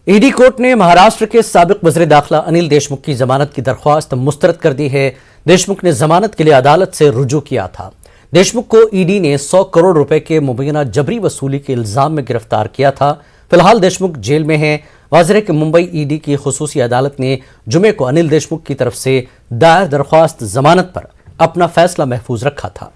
ED court ने महाराष्ट्र के साबिक वज़ीर दाखिला अनिल देशमुख की जमानत की दरख्वास्त मुस्तरद कर दी है। देशमुख ने जमानत के लिए अदालत से रुजू किया था। देशमुख को ईडी ने 100 करोड़ रुपए के मुबैना जबरी वसूली के इल्जाम में गिरफ्तार किया था। फिलहाल देशमुख जेल में हैं। वाज़ेह है कि मुंबई ईडी की खुसूसी अदालत ने जुमे को अनिल देशमुख की तरफ से दायर दरख्वास्त जमानत पर अपना फैसला महफूज रखा था।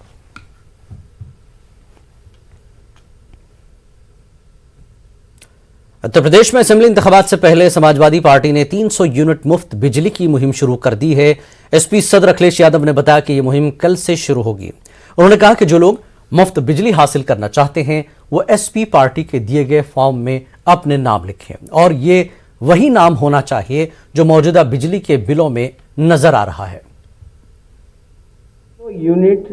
उत्तर प्रदेश में असेंबली इंतखाबात से पहले समाजवादी पार्टी ने 300 यूनिट मुफ्त बिजली की मुहिम शुरू कर दी है। एसपी सदर अखिलेश यादव ने बताया कि यह मुहिम कल से शुरू होगी। उन्होंने कहा कि जो लोग मुफ्त बिजली हासिल करना चाहते हैं वो एसपी पार्टी के दिए गए फॉर्म में अपने नाम लिखें और ये वही नाम होना चाहिए जो मौजूदा बिजली के बिलों में नजर आ रहा है। तो यूनिट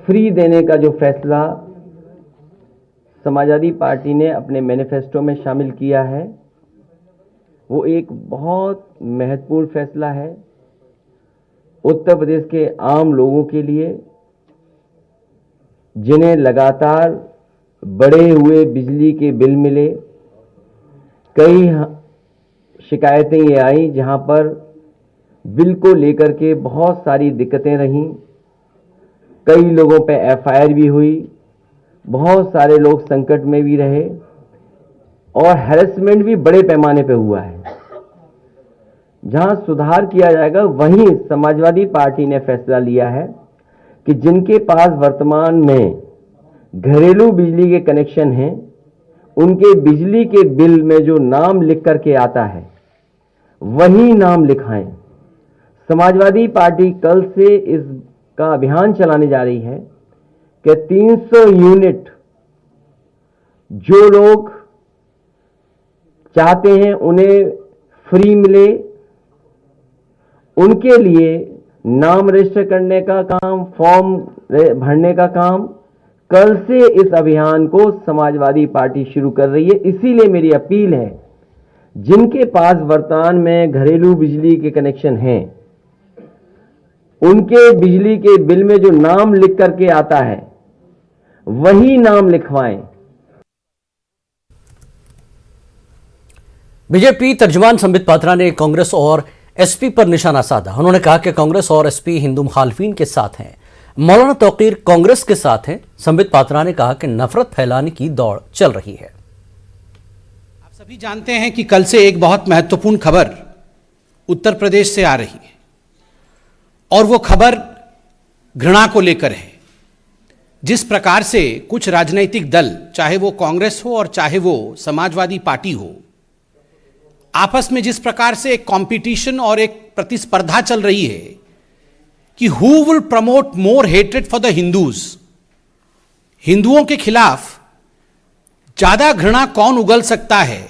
फ्री देने का जो फैसला समाजवादी पार्टी ने अपने मैनिफेस्टो में शामिल किया है वो एक बहुत महत्वपूर्ण फैसला है उत्तर प्रदेश के आम लोगों के लिए, जिन्हें लगातार बढ़े हुए बिजली के बिल मिले। कई शिकायतें ये आई जहां पर बिल को लेकर के बहुत सारी दिक्कतें रहीं। कई लोगों पे एफआईआर भी हुई, बहुत सारे लोग संकट में भी रहे और हैरेसमेंट भी बड़े पैमाने पे हुआ है। जहां सुधार किया जाएगा वहीं समाजवादी पार्टी ने फैसला लिया है कि जिनके पास वर्तमान में घरेलू बिजली के कनेक्शन हैं उनके बिजली के बिल में जो नाम लिख करके आता है वही नाम लिखाएं। समाजवादी पार्टी कल से इसका अभियान चलाने जा रही है कि 300 यूनिट जो लोग चाहते हैं उन्हें फ्री मिले, उनके लिए नाम रजिस्टर करने का काम, फॉर्म भरने का काम कल से इस अभियान को समाजवादी पार्टी शुरू कर रही है। इसीलिए मेरी अपील है, जिनके पास वर्तमान में घरेलू बिजली के कनेक्शन हैं उनके बिजली के बिल में जो नाम लिख करके आता है वही नाम लिखवाएं। बीजेपी तर्जुमान संबित पात्रा ने कांग्रेस और एसपी पर निशाना साधा। उन्होंने कहा कि कांग्रेस और एसपी हिंदू मुखालफिन के साथ हैं, मौलाना तौकीर कांग्रेस के साथ हैं। संबित पात्रा ने कहा कि नफरत फैलाने की दौड़ चल रही है। आप सभी जानते हैं कि कल से एक बहुत महत्वपूर्ण खबर उत्तर प्रदेश से आ रही है और वो खबर घृणा को लेकर है। जिस प्रकार से कुछ राजनीतिक दल, चाहे वो कांग्रेस हो और चाहे वो समाजवादी पार्टी हो, आपस में जिस प्रकार से एक कंपटीशन और एक प्रतिस्पर्धा चल रही है कि who will promote more hatred for the Hindus, हिंदुओं के खिलाफ ज्यादा घृणा कौन उगल सकता है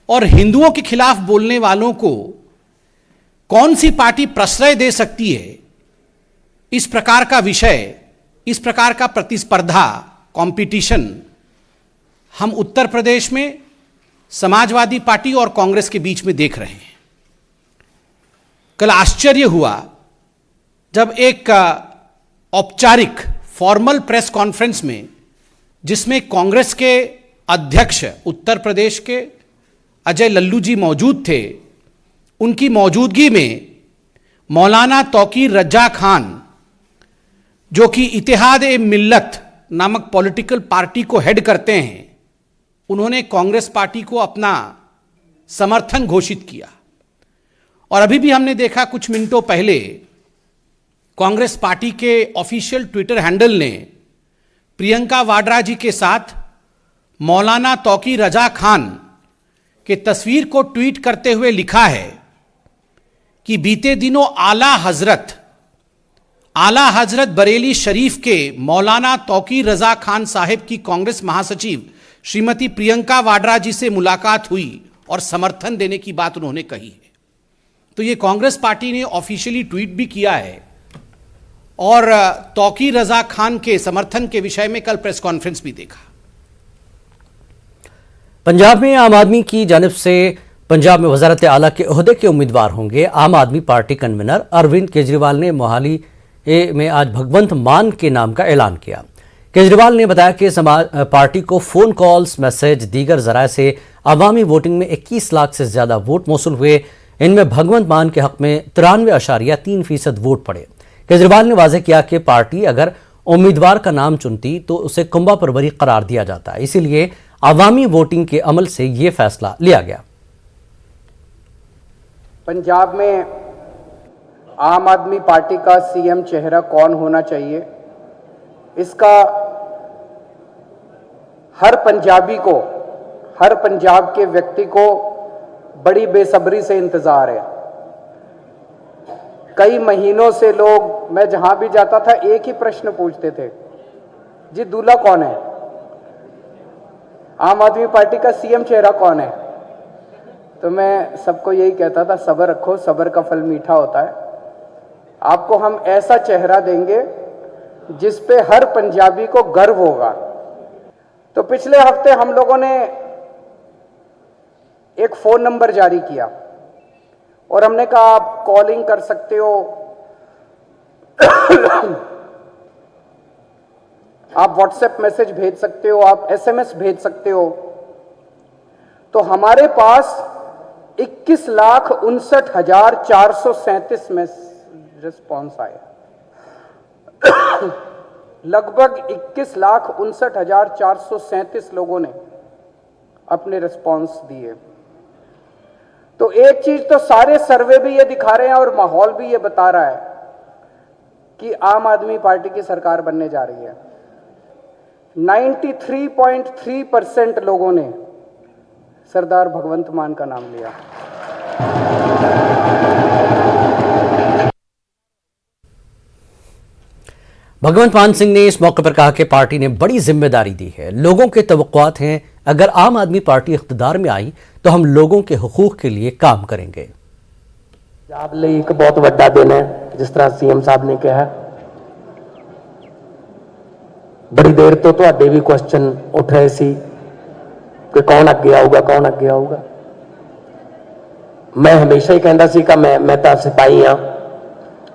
और हिंदुओं के खिलाफ बोलने वालों को कौन सी पार्टी प्रश्रय दे सकती है, इस प्रकार का विषय, इस प्रकार का प्रतिस्पर्धा, कंपटीशन हम उत्तर प्रदेश में समाजवादी पार्टी और कांग्रेस के बीच में देख रहे हैं। कल आश्चर्य हुआ जब एक औपचारिक फॉर्मल प्रेस कॉन्फ्रेंस में, जिसमें कांग्रेस के अध्यक्ष उत्तर प्रदेश के अजय लल्लू जी मौजूद थे, उनकी मौजूदगी में मौलाना तौकीर रजा खान, जो कि इत्तेहाद ए मिल्लत नामक पॉलिटिकल पार्टी को हेड करते हैं, उन्होंने कांग्रेस पार्टी को अपना समर्थन घोषित किया। और अभी भी हमने देखा कुछ मिनटों पहले कांग्रेस पार्टी के ऑफिशियल ट्विटर हैंडल ने प्रियंका वाड्रा जी के साथ मौलाना तौकीर रजा खान के तस्वीर को ट्वीट करते हुए लिखा है कि बीते दिनों आला हजरत बरेली शरीफ के मौलाना तौकीर रजा खान साहिब की कांग्रेस महासचिव श्रीमती प्रियंका वाड्रा जी से मुलाकात हुई और समर्थन देने की बात उन्होंने कही है। तो ये कांग्रेस पार्टी ने ऑफिशियली ट्वीट भी किया है और तौकीर रजा खान के समर्थन के विषय में कल प्रेस कॉन्फ्रेंस भी देखा। पंजाब में आम आदमी की जानिब से पंजाब में वजारत आला के ओहदे के उम्मीदवार होंगे। आम आदमी पार्टी कन्वीनर अरविंद केजरीवाल ने मोहाली में आज भगवंत मान के नाम का ऐलान किया। केजरीवाल ने बताया कि पार्टी को फोन कॉल्स, मैसेज, दीगर जराए से अवामी वोटिंग में 21 लाख से ज्यादा वोट मौसूल हुए। इनमें भगवंत मान के हक में 93.3% वोट पड़े। केजरीवाल ने वाजे किया कि पार्टी अगर उम्मीदवार का नाम चुनती तो उसे कुंभा परवरी करार दिया जाता, इसीलिए अवामी वोटिंग के अमल से ये फैसला लिया गया। पंजाब में आम आदमी पार्टी का सीएम चेहरा कौन होना चाहिए, इसका हर पंजाबी को, हर पंजाब के व्यक्ति को बड़ी बेसब्री से इंतजार है। कई महीनों से लोग, मैं जहां भी जाता था एक ही प्रश्न पूछते थे, जी दूल्हा कौन है, आम आदमी पार्टी का सीएम चेहरा कौन है। तो मैं सबको यही कहता था, सब्र रखो, सब्र का फल मीठा होता है। आपको हम ऐसा चेहरा देंगे जिस पे हर पंजाबी को गर्व होगा। तो पिछले हफ्ते हम लोगों ने एक फोन नंबर जारी किया और हमने कहा आप कॉलिंग कर सकते हो, आप व्हाट्सएप मैसेज भेज सकते हो, आप एसएमएस भेज सकते हो। तो हमारे पास 21,59,437 में रिस्पॉन्स आया। लगभग 21,59,437 लोगों ने अपने रिस्पॉन्स दिए। तो एक चीज तो सारे सर्वे भी ये दिखा रहे हैं और माहौल भी ये बता रहा है कि आम आदमी पार्टी की सरकार बनने जा रही है। 93.3% लोगों ने सरदार भगवंत मान का नाम लिया। भगवंत मान सिंह ने इस मौके पर कहा कि पार्टी ने बड़ी जिम्मेदारी दी है। लोगों के तवक्कुआत हैं, अगर आम आदमी पार्टी इख्तिदार में आई तो हम लोगों के हुकूक के लिए काम करेंगे। पंजाब ਲਈ एक बहुत ਵੱਡਾ दिन है, जिस तरह सीएम साहब ने कहा। बड़ी देर तो ਤੁਹਾਡੇ भी क्वेश्चन उठ रहे सी कि कौन अगे आऊगा, कौन अगे आऊगा। मैं हमेशा ही कहता सी कि मैं तो सिपाही हाँ,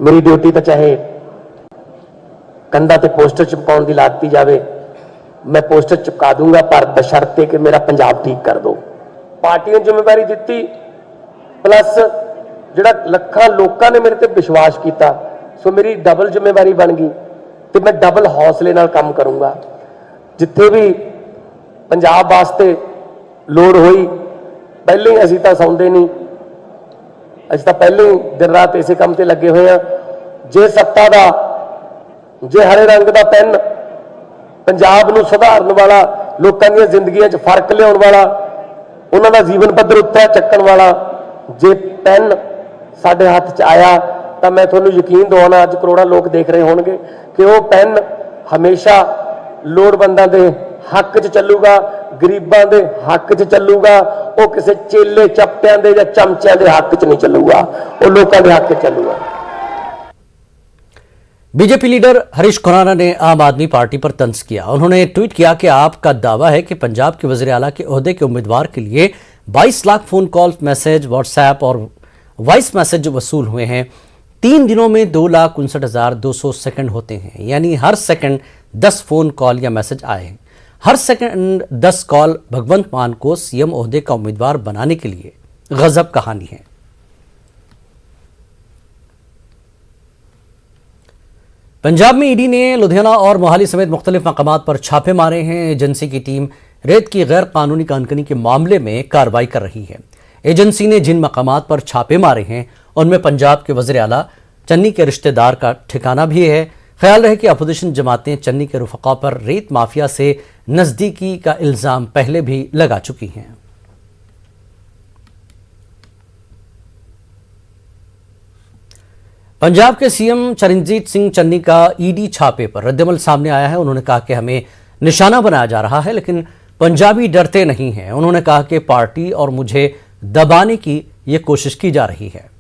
मेरी ड्यूटी तो चाहे कंधा ते पोस्टर चिपकाउण दी लाती जावे, मैं पोस्टर चिपका दूंगा, पर बशर्ते कि मेरा पंजाब ठीक कर दो। पार्टी ने जिम्मेवारी दी, प्लस जिहड़ा लखां लोकां ने मेरे ते विश्वास किया, सो मेरी डबल जिम्मेवारी बन गई तो मैं डबल हौसले नाल काम करूंगा। जिथे भी पंजाब वास्ते लोड़ हुई, पहले ही असीं तां सौंदे नहीं, असीं तां पहले ही दिन रात इसे काम ते लगे हुए हैं। जे सत्ता दा, जे हरे रंग का पेन पंजाब नूं सुधारन वाला, लोकां दी जिंदगियां च फर्क लियाउण वाला, उन्हां दा जीवन पद्धर उत्ते चक्कण वाला जे पेन साडे हाथ च आया तो मैं तुहानूं यकीन दिवाउणा, अज करोड़ां लोग देख रहे होणगे कि वो पेन हमेशा लोड़वंदां दे हक च चलूगा, गरीबां दे हक च चलूगा। वो किसी चेले चपटियां दे या चमचियां दे हक च नहीं चलूगा, वो लोकां दे हक च चलूगा। बीजेपी लीडर हरीश खुराना ने आम आदमी पार्टी पर तंज किया। उन्होंने ट्वीट किया कि आपका दावा है कि पंजाब के वज़ीर आला के ओहदे के उम्मीदवार के लिए 22 lakh phone call, message, WhatsApp और वॉइस मैसेज वसूल हुए हैं। 3 दिनों में 2,59,200 सेकंड होते हैं, यानी हर सेकंड 10 फोन कॉल या मैसेज आए हैं। हर सेकंड 10 कॉल भगवंत मान को सीएम ओहदे का उम्मीदवार बनाने के लिए गजब कहानी है। पंजाब में ईडी ने लुधियाना और मोहाली समेत मुख्तलिफ मकामात पर छापे मारे हैं। एजेंसी की टीम रेत की गैर कानूनी कानकनी के मामले में कार्रवाई कर रही है। एजेंसी ने जिन मकामात पर छापे मारे हैं उनमें पंजाब के वज़ीर आला चन्नी के रिश्तेदार का ठिकाना भी है। ख्याल रहे कि अपोजिशन जमातें चन्नी के रुफ़क़ा पर रेत माफिया से नज़दीकी का इल्ज़ाम पहले भी लगा चुकी हैं। पंजाब के सीएम चरणजीत सिंह चन्नी का ईडी छापे पर रद्दअमल सामने आया है। उन्होंने कहा कि हमें निशाना बनाया जा रहा है, लेकिन पंजाबी डरते नहीं हैं। उन्होंने कहा कि पार्टी और मुझे दबाने की ये कोशिश की जा रही है।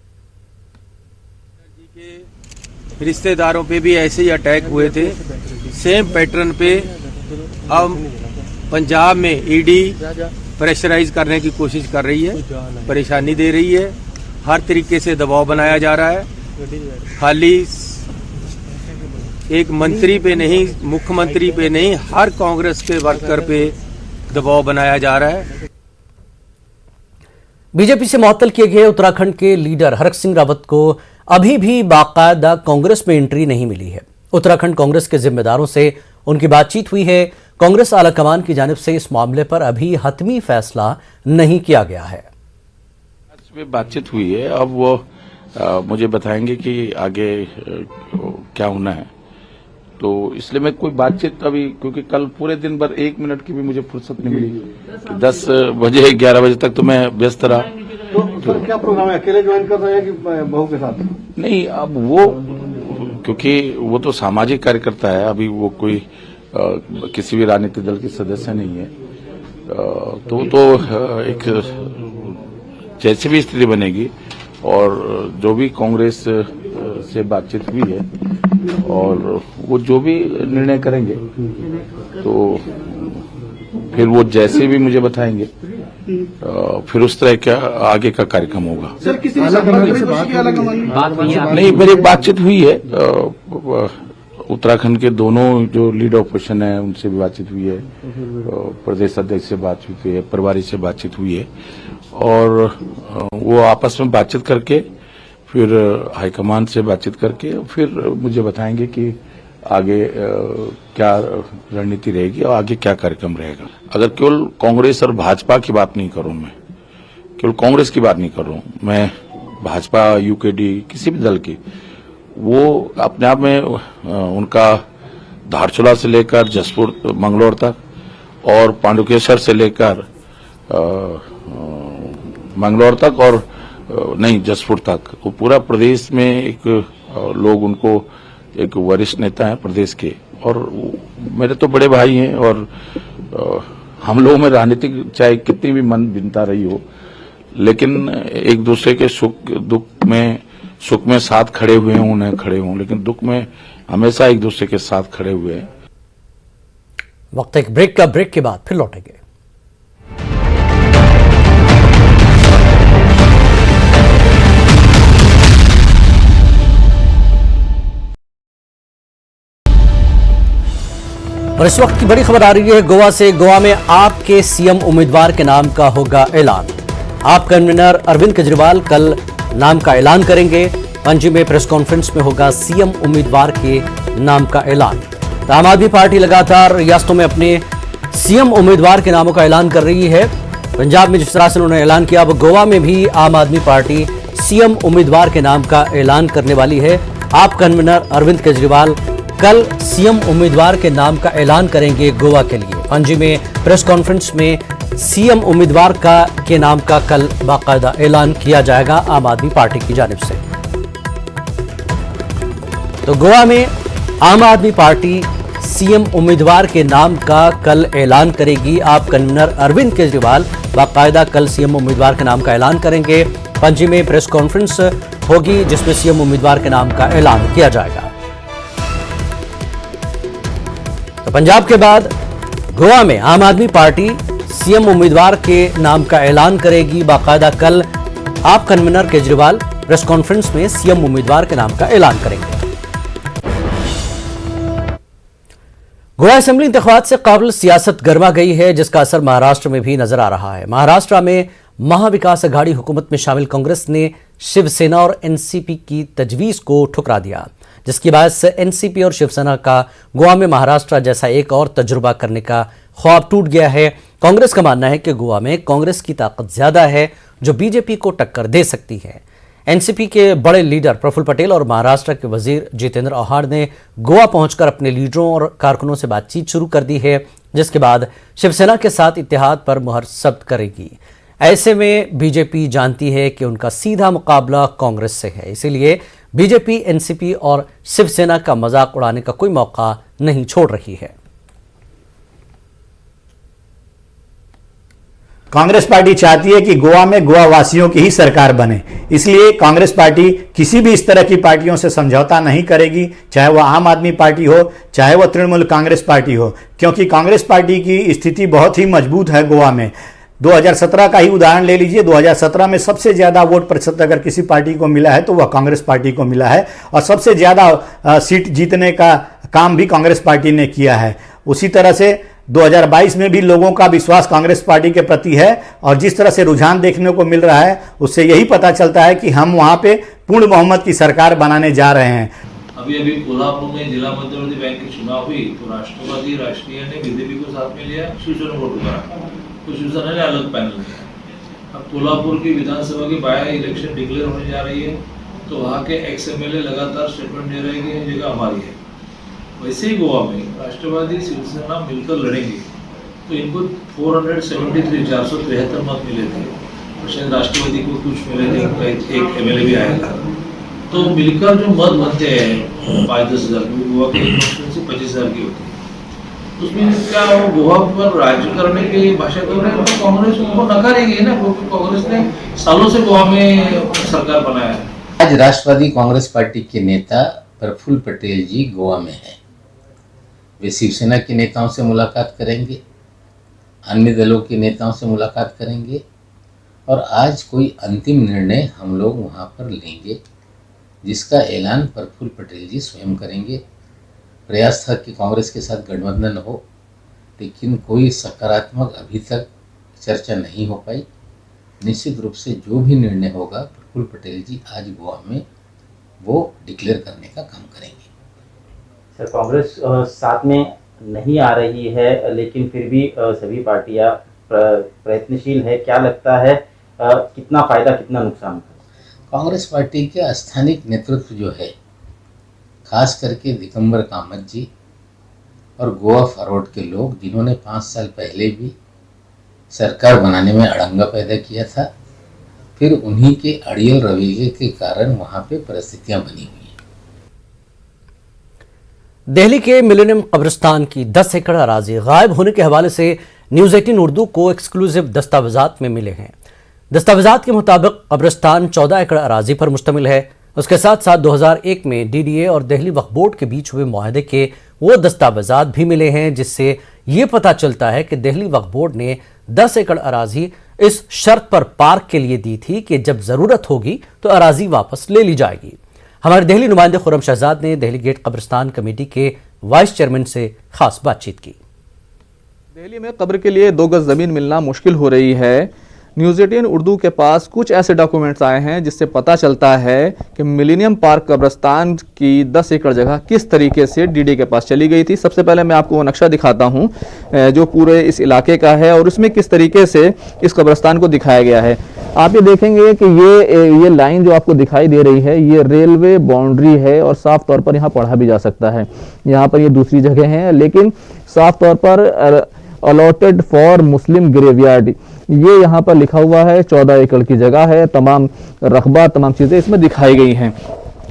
रिश्तेदारों पे भी ऐसे ही अटैक हुए थे, सेम पैटर्न पे। अब पंजाब में ईडी प्रेशराइज करने की कोशिश कर रही है, परेशानी दे रही है, हर तरीके से दबाव बनाया जा रहा है। खाली एक मंत्री पे नहीं, मुख्यमंत्री पे नहीं, हर कांग्रेस के वर्कर पे दबाव बनाया जा रहा है। बीजेपी से मुअत्तल किए गए उत्तराखंड के लीडर हरक सिंह रावत को अभी भी बाकायदा कांग्रेस में एंट्री नहीं मिली है। उत्तराखंड कांग्रेस के जिम्मेदारों से उनकी बातचीत हुई है। कांग्रेस आलाकमान की जानिब से इस मामले पर अभी हतमी फैसला नहीं किया गया है। बातचीत हुई है, अब वो मुझे बताएंगे कि आगे क्या होना है। तो इसलिए मैं कोई बातचीत अभी, क्योंकि कल पूरे दिन भर 1 मिनट की भी मुझे फुर्सत नहीं मिली। 10 बजे 11 बजे तक तो मैं व्यस्त रहा। तो क्या प्रोग्राम है, अकेले ज्वाइन कर रहे हैं कि बहू के साथ? नहीं, अब वो क्योंकि वो तो सामाजिक कार्यकर्ता है, अभी वो कोई किसी भी राजनीतिक दल की सदस्य नहीं है। तो एक जैसी भी स्थिति बनेगी और जो भी कांग्रेस से बातचीत हुई है और वो जो भी निर्णय करेंगे तो फिर वो जैसे भी मुझे बताएंगे फिर उस तरह का आगे का कार्यक्रम होगा। सर, किसी बात नहीं, मेरी बातचीत हुई है। उत्तराखंड के दोनों जो लीड ऑपोजिशन है उनसे भी बातचीत हुई है, प्रदेश अध्यक्ष से बातचीत हुई है, प्रभारी से बातचीत हुई है और वो आपस में बातचीत करके फिर हाईकमान से बातचीत करके फिर मुझे बताएंगे कि आगे क्या रणनीति रहेगी और आगे क्या कार्यक्रम रहेगा। अगर केवल कांग्रेस और भाजपा की बात नहीं करूं, मैं केवल कांग्रेस की बात नहीं कर रहा हूं, मैं भाजपा, यूकेडी, किसी भी दल की, वो अपने आप में उनका धारचूला से लेकर जसपुर मंगलौर तक और पांडुकेश्वर से लेकर मंगलौर तक और नहीं जसपुर तक, वो पूरा प्रदेश में एक लोग उनको एक वरिष्ठ नेता है प्रदेश के और मेरे तो बड़े भाई हैं और हम लोगों में राजनीतिक चाहे कितनी भी मन भिन्नता रही हो, लेकिन एक दूसरे के सुख में साथ खड़े हुए हों, उन्हें खड़े हों, लेकिन दुख में हमेशा एक दूसरे के साथ खड़े हुए हैं। वक्त एक ब्रेक का, ब्रेक के बाद फिर लौटेंगे। और इस वक्त की बड़ी खबर आ रही है गोवा से। गोवा में आप के सीएम उम्मीदवार के नाम का होगा ऐलान। आप कन्वीनर अरविंद केजरीवाल कल नाम का ऐलान करेंगे। पणजी में प्रेस कॉन्फ्रेंस में होगा सीएम उम्मीदवार के नाम का ऐलान। तो आम आदमी पार्टी लगातार रियासतों में अपने सीएम उम्मीदवार के नामों का ऐलान कर रही है। पंजाब में जिस तरह से उन्होंने ऐलान किया, अब गोवा में भी आम आदमी पार्टी सीएम उम्मीदवार के नाम का ऐलान करने वाली है। आप कन्वीनर अरविंद केजरीवाल कल सीएम उम्मीदवार के नाम का ऐलान करेंगे गोवा के लिए। पणजी में प्रेस कॉन्फ्रेंस में सीएम उम्मीदवार के नाम का कल बाकायदा ऐलान किया जाएगा आम आदमी पार्टी की जानिब से। तो गोवा में आम आदमी पार्टी सीएम उम्मीदवार के नाम का कल ऐलान करेगी। आप कन्वीनर अरविंद केजरीवाल बाकायदा कल सीएम उम्मीदवार के नाम का ऐलान करेंगे। पणजी में प्रेस कॉन्फ्रेंस होगी जिसमें सीएम उम्मीदवार के नाम का ऐलान किया जाएगा। तो पंजाब के बाद गोवा में आम आदमी पार्टी सीएम उम्मीदवार के नाम का ऐलान करेगी। बाकायदा कल आप कन्वीनर केजरीवाल प्रेस कॉन्फ्रेंस में सीएम उम्मीदवार के नाम का ऐलान करेंगे। गोवा असेंबली इंतखाबात से काबिल सियासत गर्मा गई है, जिसका असर महाराष्ट्र में भी नजर आ रहा है। महाराष्ट्र में महाविकास अघाड़ी हुकूमत में शामिल कांग्रेस ने शिवसेना और एनसीपी की तजवीज को ठुकरा दिया, जिसकी वजह से एनसीपी और शिवसेना का गोवा में महाराष्ट्र जैसा एक और तजुर्बा करने का ख्वाब टूट गया है। कांग्रेस का मानना है कि गोवा में कांग्रेस की ताकत ज्यादा है जो बीजेपी को टक्कर दे सकती है। एनसीपी के बड़े लीडर प्रफुल्ल पटेल और महाराष्ट्र के वजीर जितेंद्र आव्हाड ने गोवा पहुंचकर अपने लीडरों और कारकुनों से बातचीत शुरू कर दी है, जिसके बाद शिवसेना के साथ इत्तेहाद पर मुहर सब्त करेगी। ऐसे में बीजेपी जानती है कि उनका सीधा मुकाबला कांग्रेस से है, इसीलिए बीजेपी एनसीपी और शिवसेना का मजाक उड़ाने का कोई मौका नहीं छोड़ रही है। कांग्रेस पार्टी चाहती है कि गोवा में गोवा वासियों की ही सरकार बने, इसलिए कांग्रेस पार्टी किसी भी इस तरह की पार्टियों से समझौता नहीं करेगी, चाहे वह आम आदमी पार्टी हो, चाहे वह तृणमूल कांग्रेस पार्टी हो, क्योंकि कांग्रेस पार्टी की स्थिति बहुत ही मजबूत है गोवा में। 2017 का ही उदाहरण ले लीजिए। 2017 में सबसे ज्यादा वोट प्रतिशत अगर किसी पार्टी को मिला है तो वह कांग्रेस पार्टी को मिला है और सबसे ज्यादा सीट जीतने का काम भी कांग्रेस पार्टी ने किया है। उसी तरह से 2022 में भी लोगों का विश्वास कांग्रेस पार्टी के प्रति है और जिस तरह से रुझान देखने को मिल रहा है उससे यही पता चलता है कि हम वहां पे पूर्ण बहुमत की सरकार बनाने जा रहे हैं। अभी कोल्हापुर में जिला मध्यवर्ती बैंक की चुनाव हुई तो राष्ट्रवादी राष्ट्रीय ने बीजेपी को साथ में लिया, शिवसेना वोट करा तो शिवसेना ने अलग पैनल लिया। अब कोल्हापुर की विधानसभा की बाय इलेक्शन डिक्लेयर होने जा रही है तो वहाँ के एक्स एमएलए लगातार स्टेटमेंट दे रहे हैं कि ये जगह हमारी है। वैसे ही गोवा में राष्ट्रवादी शिवसेना मिलकर लड़ेंगे तो इनको 473 मत मिले थे तो शायद राष्ट्रवादी को कुछ मिले थे, एक एमएलए भी आया था। तो मिलकर जो मत बनते हैं 5-10 हज़ार की, गोवा की कॉन्स्टिट्यूंसी 25,000 की होती है, उसमें क्या वो गोवा पर राज्य करने के लिए भाषा कर रहे हैं तो कांग्रेस उनको नकारेगी ना, क्योंकि कांग्रेस ने सालों से गोवा में सरकार बनाया है। आज राष्ट्रवादी कांग्रेस पार्टी के नेता प्रफुल्ल पटेल जी गोवा में हैं। वे शिवसेना के नेताओं से मुलाकात करेंगे, अन्य दलों के नेताओं से मुलाकात करेंगे और आज कोई अंतिम निर्णय हम लोग वहाँ पर लेंगे जिसका ऐलान प्रफुल्ल पटेल जी स्वयं करेंगे। प्रयास था कि कांग्रेस के साथ गठबंधन हो, लेकिन कोई सकारात्मक अभी तक चर्चा नहीं हो पाई। निश्चित रूप से जो भी निर्णय होगा प्रफुल्ल पटेल जी आज गोवा में वो डिक्लेयर करने का काम करेंगे। सर, कांग्रेस साथ में नहीं आ रही है लेकिन फिर भी सभी पार्टियां प्रयत्नशील है। क्या लगता है कितना फायदा कितना नुकसान? कांग्रेस पार्टी के स्थानिक नेतृत्व जो है, खास करके दिगंबर कामत जी और गोवा फॉरवर्ड के लोग जिन्होंने 5 साल पहले भी सरकार बनाने में अड़ंगा पैदा किया था, फिर उन्हीं के अड़ियल रवैये के कारण वहां पे परिस्थितियां बनी हुई हैं। दिल्ली के मिलेनियम कब्रिस्तान की 10 एकड़ अराजी गायब होने के हवाले से न्यूज़ 18 उर्दू को एक्सक्लूसिव दस्तावेजात में मिले हैं। दस्तावेजात के मुताबिक कब्रिस्तान 14 एकड़ अराजी पर मुश्तमिल है। उसके साथ साथ 2001 में डीडीए और दिल्ली वक्फ बोर्ड के बीच हुए मुआहदे के वो दस्तावेजात भी मिले हैं जिससे ये पता चलता है कि दिल्ली वक्फ बोर्ड ने 10 एकड़ अराजी इस शर्त पर पार्क के लिए दी थी कि जब जरूरत होगी तो अराजी वापस ले ली जाएगी। हमारे दिल्ली नुमाइंदे खुर्रम शहजाद ने दिल्ली गेट कब्रिस्तान कमेटी के वाइस चेयरमैन से खास बातचीत की। दिल्ली में कब्र के लिए 2 गज जमीन मिलना मुश्किल हो रही है। न्यूज़ 18 उर्दू के पास कुछ ऐसे डॉक्यूमेंट्स आए हैं जिससे पता चलता है कि मिलेनियम पार्क कब्रिस्तान की 10 एकड़ जगह किस तरीके से डीडी के पास चली गई थी। सबसे पहले मैं आपको वो नक्शा दिखाता हूँ जो पूरे इस इलाके का है और उसमें किस तरीके से इस कब्रिस्तान को दिखाया गया है। आप ये देखेंगे कि ये लाइन जो आपको दिखाई दे रही है ये रेलवे बाउंड्री है और साफ तौर पर यहाँ पढ़ा भी जा सकता है। यहाँ पर ये दूसरी जगह है लेकिन साफ तौर पर अलॉटेड फॉर मुस्लिम ग्रेवयार्ड ये यहाँ पर लिखा हुआ है। 14 एकड़ की जगह है, तमाम रकबा तमाम चीज़ें इसमें दिखाई गई हैं,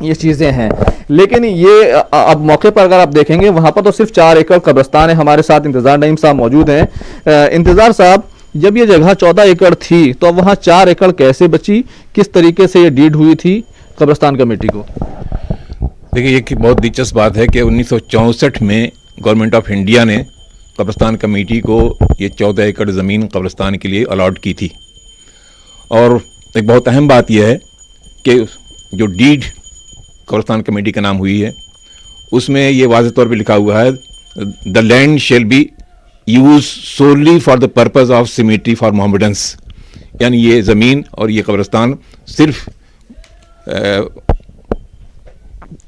ये चीज़ें हैं। लेकिन ये अब मौके पर अगर आप देखेंगे वहाँ पर तो सिर्फ 4 एकड़ कब्रिस्तान है। हमारे साथ इंतज़ार नईम साहब मौजूद हैं। इंतज़ार साहब, जब ये जगह 14 एकड़ थी तो अब वहाँ 4 एकड़ कैसे बची, किस तरीके से ये डीड हुई थी कब्रिस्तान कमेटी को? देखिए, ये बहुत दिलचस्प बात है कि 1964 में गवर्नमेंट ऑफ इंडिया ने कब्रिस्तान कमेटी को ये 14 एकड़ ज़मीन कब्रिस्तान के लिए अलॉट की थी। और एक बहुत अहम बात यह है कि जो डीड कब्रिस्तान कमेटी का नाम हुई है उसमें ये वाज़ेह तौर पे लिखा हुआ है, the land shall be used solely for the purpose of cemetery for Mohammedans, यानी ये ज़मीन और ये कब्रिस्तान सिर्फ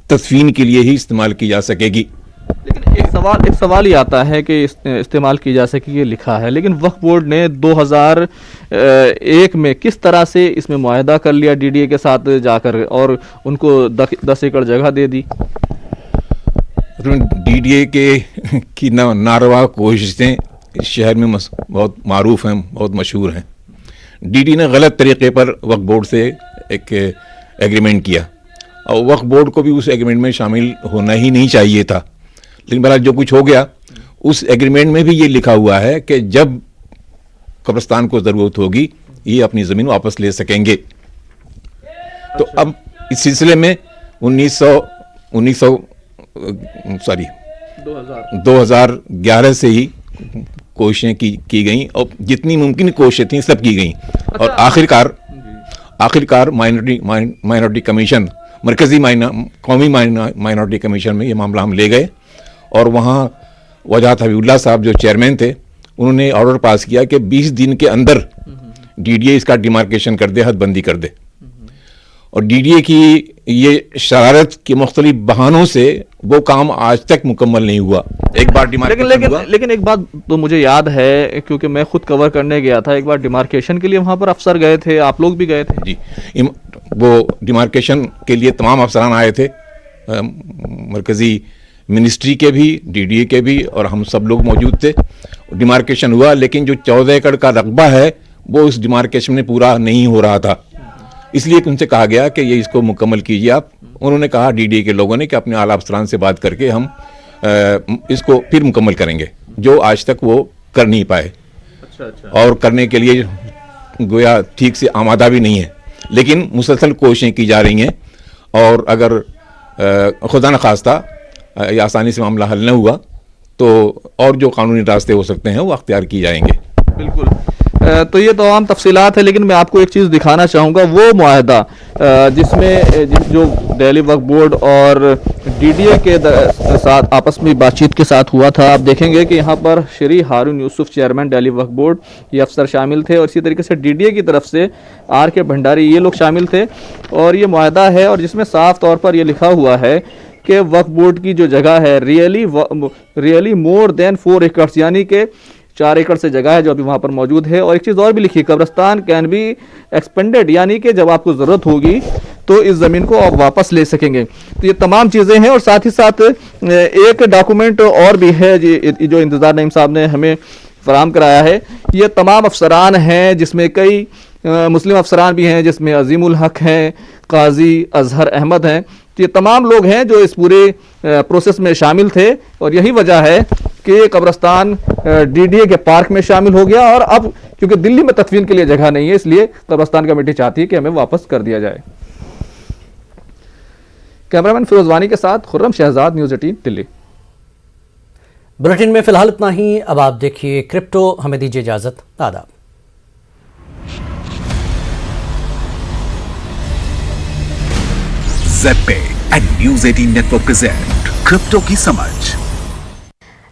तदफीन के लिए ही इस्तेमाल की जा सकेगी। लेकिन एक सवाल ही आता है कि इस्तेमाल की जा सके, ये लिखा है, लेकिन वक्फ बोर्ड ने 2001 में किस तरह से इसमें मुआहदा कर लिया डीडीए के साथ जाकर और उनको 10 एकड़ जगह दे दी। डीडीए की नारवा कोशिशें इस शहर में बहुत मारूफ हैं, बहुत मशहूर हैं। डीडी ने गलत तरीके पर वक्फ बोर्ड से एक एग्रीमेंट किया और वक्फ बोर्ड को भी उस एग्रीमेंट में शामिल होना ही नहीं चाहिए था। लेकिन बहरहाल जो कुछ हो गया, उस एग्रीमेंट में भी ये लिखा हुआ है कि जब कब्रिस्तान को ज़रूरत होगी ये अपनी ज़मीन वापस ले सकेंगे। तो अब इस सिलसिले में 2011 से ही कोशिशें की गई और जितनी मुमकिन कोशिशें थी सब की गई। और आखिरकार माइनॉरिटी कमीशन, मरकज़ी कौमी माइनॉरिटी कमीशन में ये मामला हम ले गए और वहाँ वजाहत हबीबुल्लाह साहब जो चेयरमैन थे, उन्होंने ऑर्डर पास किया कि 20 दिन के अंदर डीडीए इसका डिमार्केशन कर दे, हदबंदी कर दे। और डीडीए की ये शरारत के मुख्तलिफ बहानों से वो काम आज तक मुकम्मल नहीं हुआ। एक बार डिमार्केशन हुआ। लेकिन एक बात तो मुझे याद है, क्योंकि मैं खुद कवर करने गया था, एक बार डिमार्केशन के लिए वहाँ पर अफसर गए थे, आप लोग भी गए थे? जी, वो डिमार्केशन के लिए तमाम अफसरान आए थे, मरकज़ी मिनिस्ट्री के भी, डीडीए के भी, और हम सब लोग मौजूद थे। डिमार्केशन हुआ, लेकिन जो 14 एकड़ का रकबा है वो उस डिमार्केशन में पूरा नहीं हो रहा था, इसलिए उनसे कहा गया कि ये इसको मुकम्मल कीजिए आप। उन्होंने कहा, डीडीए के लोगों ने, कि अपने आला अफसरान से बात करके हम इसको फिर मुकम्मल करेंगे, जो आज तक वो कर नहीं पाए। अच्छा। और करने के लिए गोया ठीक से आमादा भी नहीं है, लेकिन मुसलसल कोशिशें की जा रही हैं, और अगर खुदा न खास्ता ये आसानी से मामला हल न हुआ तो और जो कानूनी रास्ते हो सकते हैं वो अख्तियार किए जाएंगे। बिल्कुल। तो ये तमाम तफसीलात है, लेकिन मैं आपको एक चीज़ दिखाना चाहूँगा, वो मुआहदा जिसमें जो दिल्ली वक्फ बोर्ड और डीडीए के साथ आपस में बातचीत के साथ हुआ था। आप देखेंगे कि यहाँ पर श्री हारून यूसुफ चेयरमैन दिल्ली वक्फ बोर्ड, ये अफसर शामिल थे, और इसी तरीके से डीडीए की तरफ से RK भंडारी, ये लोग शामिल थे। और ये मुआहदा है, और जिसमें साफ तौर पर ये लिखा हुआ है कि वक्फ बोर्ड की जो जगह है रियली मोर देन 4 एकड़, यानी कि 4 एकड़ से जगह है जो अभी वहाँ पर मौजूद है। और एक चीज़ और भी लिखी, कब्रिस्तान कैन बी एक्सपेंडेड, यानी कि जब आपको ज़रूरत होगी तो इस ज़मीन को आप वापस ले सकेंगे। तो ये तमाम चीज़ें हैं, और साथ ही साथ एक डॉक्यूमेंट और भी है जो इंतज़ार नईम साहब ने हमें फराहम कराया है। ये तमाम अफसरान हैं, जिसमें कई मुस्लिम अफसरान भी हैं, जिसमें अजीमुल हक हैं, काजी अजहर अहमद हैं। तो ये तमाम लोग हैं जो इस पूरे प्रोसेस में शामिल थे, और यही वजह है कि कब्रिस्तान डीडीए के पार्क में शामिल हो गया। और अब क्योंकि दिल्ली में तदफीन के लिए जगह नहीं है, इसलिए कब्रिस्तान कमेटी चाहती है कि हमें वापस कर दिया जाए। कैमरामैन फिरोज वानी के साथ खुर्रम शहजाद, न्यूज़ 18 दिल्ली। बुलेटिन में फिलहाल इतना ही। अब आप देखिए क्रिप्टो। हमें दीजिए इजाजत। आदाब। ZPay and News 18 Network present crypto की समझ।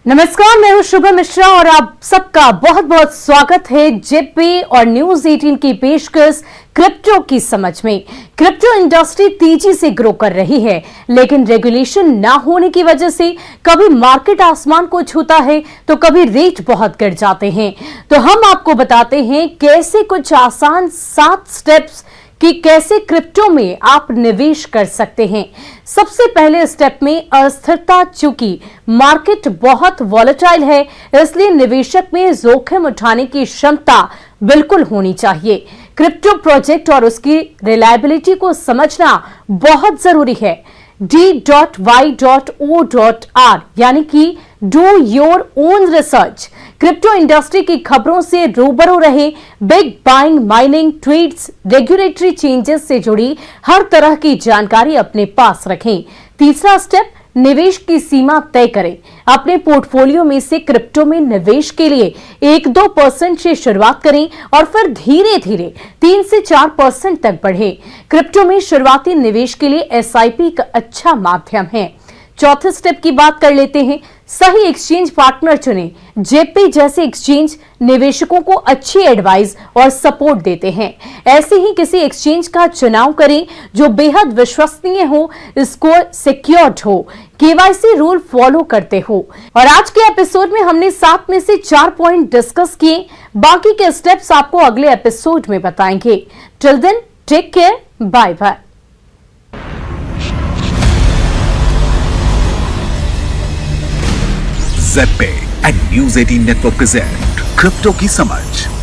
नमस्कार, मैं हूं शुभा मिश्रा और आप सबका बहुत बहुत स्वागत है ZPay और न्यूज 18 की पेशकश क्रिप्टो की समझ में। क्रिप्टो इंडस्ट्री तेजी से ग्रो कर रही है, लेकिन रेगुलेशन ना होने की वजह से कभी मार्केट आसमान को छूता है तो कभी रेट बहुत गिर जाते हैं। तो हम आपको बताते हैं कैसे कुछ आसान 7 स्टेप्स कि कैसे क्रिप्टो में आप निवेश कर सकते हैं। सबसे पहले स्टेप में अस्थिरता, चूंकि मार्केट बहुत वॉलेटाइल है, इसलिए निवेशक में जोखिम उठाने की क्षमता बिल्कुल होनी चाहिए। क्रिप्टो प्रोजेक्ट और उसकी रिलायबिलिटी को समझना बहुत जरूरी है। D.Y.O.R यानी कि do your own research. Crypto industry की खबरों से रूबरू रहे। Big buying, mining, tweets, regulatory changes से जुड़ी हर तरह की जानकारी अपने पास रखें। तीसरा स्टेप, निवेश की सीमा तय करें। अपने पोर्टफोलियो में से क्रिप्टो में निवेश के लिए 1-2% से शुरुआत करें और फिर धीरे धीरे 3 से 4% तक बढ़े। क्रिप्टो में शुरुआती निवेश के लिए SIP का अच्छा माध्यम है। चौथे स्टेप की बात कर लेते हैं। सही एक्सचेंज पार्टनर चुनें। ZPay जैसे एक्सचेंज निवेशकों को अच्छी एडवाइस और सपोर्ट देते हैं। ऐसे ही किसी एक्सचेंज का चुनाव करें जो बेहद विश्वसनीय हो, स्कोर सिक्योर्ड हो, KYC रूल फॉलो करते हो। और आज के एपिसोड में हमने 7 में से 4 पॉइंट डिस्कस किए। बाकी के स्टेप्स आपको अगले एपिसोड में बताएंगे। Till then, take care, bye bye. ZPay and News 18 Network present crypto की समझ।